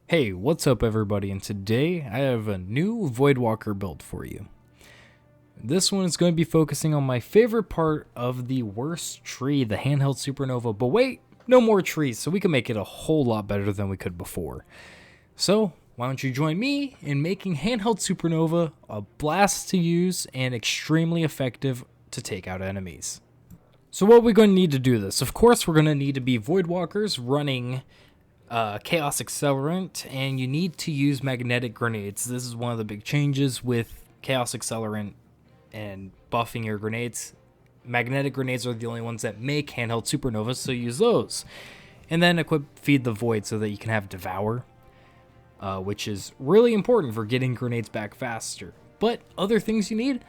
Hey, what's up everybody, and today I have a new Voidwalker build for you. This one is going to be focusing on my favorite part of the worst tree, the handheld supernova, but wait, no more trees, so we can make it a whole lot better than we could before. So, why don't you join me in making handheld supernova a blast to use and extremely effective to take out enemies. So what are we going to need to do this? Of course, we're going to need to be Voidwalkers running Chaos Accelerant, and you need to use magnetic grenades. This is one of the big changes with Chaos Accelerant and buffing your grenades. Magnetic grenades are the only ones that make handheld supernovas, so use those. And then equip Feed the Void so that you can have Devour, which is really important for getting grenades back faster. But other things you need: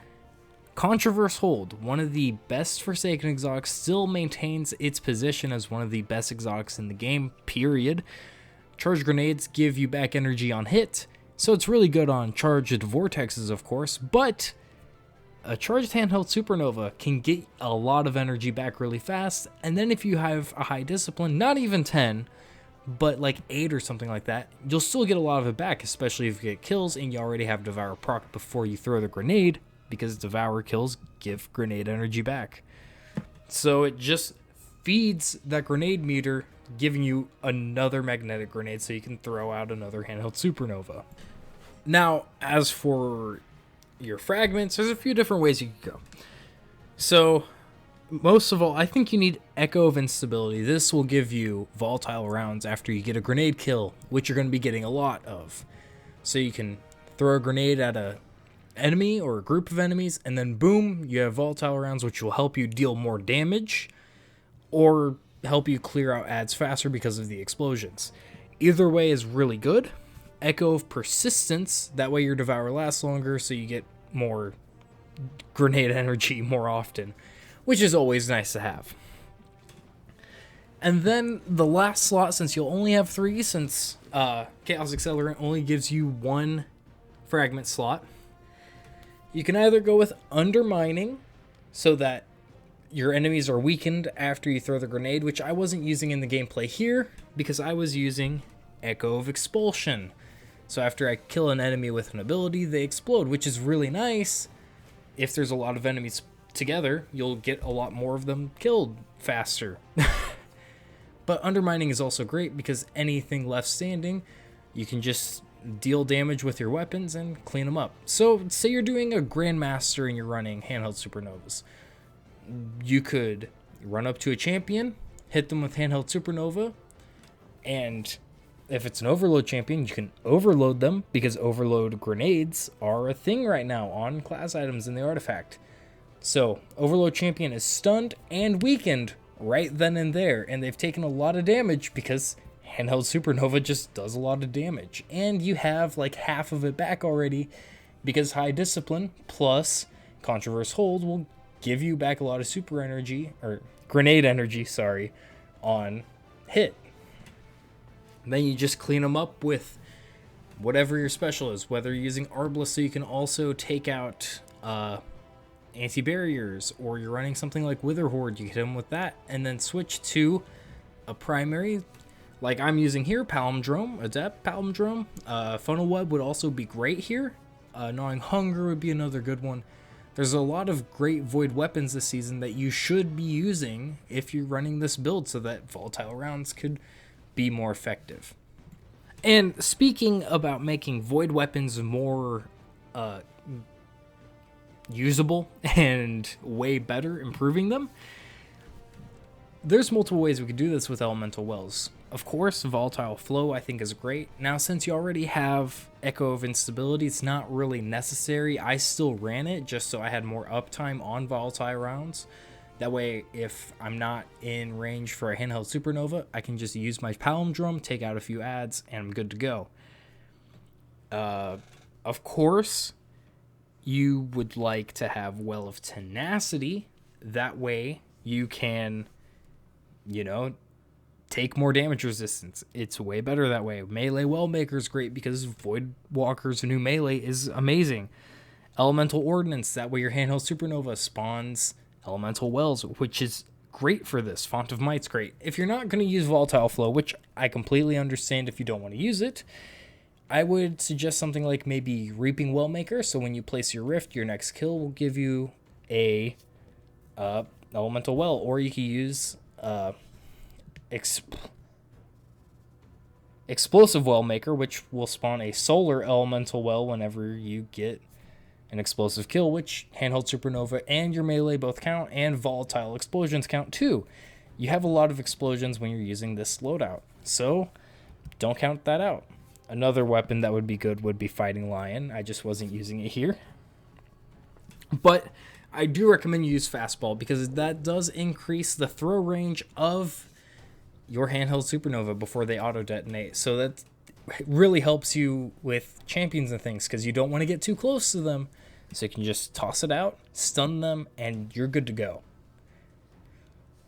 Contraverse Hold, one of the best Forsaken exotics, still maintains its position as one of the best exotics in the game, period. Charged grenades give you back energy on hit, so it's really good on charged vortexes, of course, but a charged handheld supernova can get a lot of energy back really fast, and then if you have a high discipline, not even 10, but like 8 or something like that, you'll still get a lot of it back, especially if you get kills and you already have Devour proc before you throw the grenade, because Devour kills give grenade energy back. So it just feeds that grenade meter, giving you another magnetic grenade so you can throw out another handheld supernova. Now, as for your fragments, there's a few different ways you could go. So, most of all, I think you need Echo of Instability. This will give you volatile rounds after you get a grenade kill, which you're going to be getting a lot of. So you can throw a grenade at a enemy or a group of enemies, and then boom, you have volatile rounds, which will help you deal more damage or help you clear out ads faster because of the explosions. Either way is really good. Echo of Persistence, that way your Devour lasts longer, so you get more grenade energy more often, which is always nice to have. And then the last slot, since you'll only have 3, since Chaos Accelerant only gives you 1 fragment slot, you can either go with Undermining, so that your enemies are weakened after you throw the grenade, which I wasn't using in the gameplay here, because I was using Echo of Expulsion. So after I kill an enemy with an ability, they explode, which is really nice. If there's a lot of enemies together, you'll get a lot more of them killed faster. But Undermining is also great, because anything left standing, you can just deal damage with your weapons and clean them up. So say you're doing a Grandmaster and you're running handheld supernovas. You could run up to a champion, hit them with handheld supernova, and if it's an overload champion, you can overload them, because overload grenades are a thing right now on class items in the artifact. So overload champion is stunned and weakened right then and there, and they've taken a lot of damage because handheld supernova just does a lot of damage, and you have like half of it back already, because high discipline plus Contraverse Hold will give you back a lot of super energy, or grenade energy, sorry, on hit. Then you just clean them up with whatever your special is, whether you're using Arbalest so you can also take out anti-barriers, or you're running something like Wither Horde, you hit them with that, and then switch to a primary, like I'm using here, Palindrome, Adept Palindrome. Funnel Web would also be great here. Gnawing Hunger would be another good one. There's a lot of great void weapons this season that you should be using if you're running this build, so that volatile rounds could be more effective. And speaking about making void weapons more usable and way better, improving them, there's multiple ways we could do this with Elemental Wells. Of course, Volatile Flow I think is great. Now, since you already have Echo of Instability, it's not really necessary. I still ran it just so I had more uptime on volatile rounds. That way, if I'm not in range for a handheld supernova, I can just use my Palindrome, take out a few ads, and I'm good to go. Of course, you would like to have Well of Tenacity. That way, you can, take more damage resistance. It's way better that way. Melee Wellmaker is great because Voidwalker's new melee is amazing. Elemental Ordnance, that way your handheld supernova spawns Elemental Wells, which is great for this. Font of Might's great. If you're not going to use Volatile Flow, which I completely understand if you don't want to use it, I would suggest something like maybe Reaping Wellmaker. So when you place your Rift, your next kill will give you a Elemental Well, or you can use Explosive Wellmaker, which will spawn a Solar Elemental Well whenever you get an explosive kill, which Handheld Supernova and your melee both count, and Volatile Explosions count too. You have a lot of explosions when you're using this loadout, so don't count that out. Another weapon that would be good would be Fighting Lion. I just wasn't using it here. But I do recommend you use Fastball, because that does increase the throw range of your Handheld Supernova before they auto-detonate. So that really helps you with champions and things, because you don't want to get too close to them. So you can just toss it out, stun them, and you're good to go.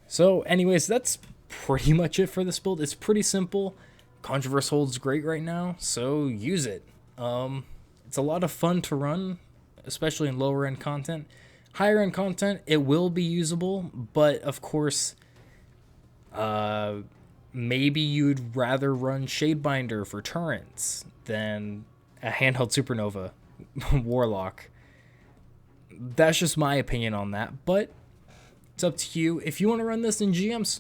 So anyways, that's pretty much it for this build. It's pretty simple. Contraverse Hold's great right now, so use it. It's a lot of fun to run, especially in lower end content. Higher end content, it will be usable, but of course, maybe you'd rather run Shadebinder for turrets than a Handheld Supernova Warlock. That's just my opinion on that, but it's up to you. If you want to run this in GMs,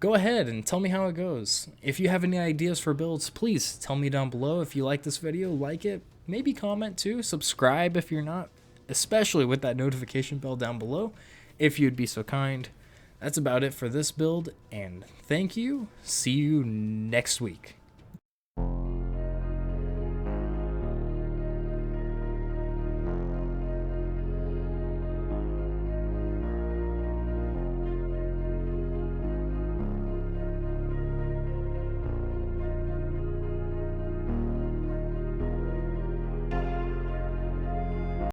go ahead and tell me how it goes. If you have any ideas for builds, please tell me down below. If you like this video, like it, maybe comment too, subscribe if you're not, especially with that notification bell down below, if you'd be so kind. That's about it for this build, and thank you. See you next week.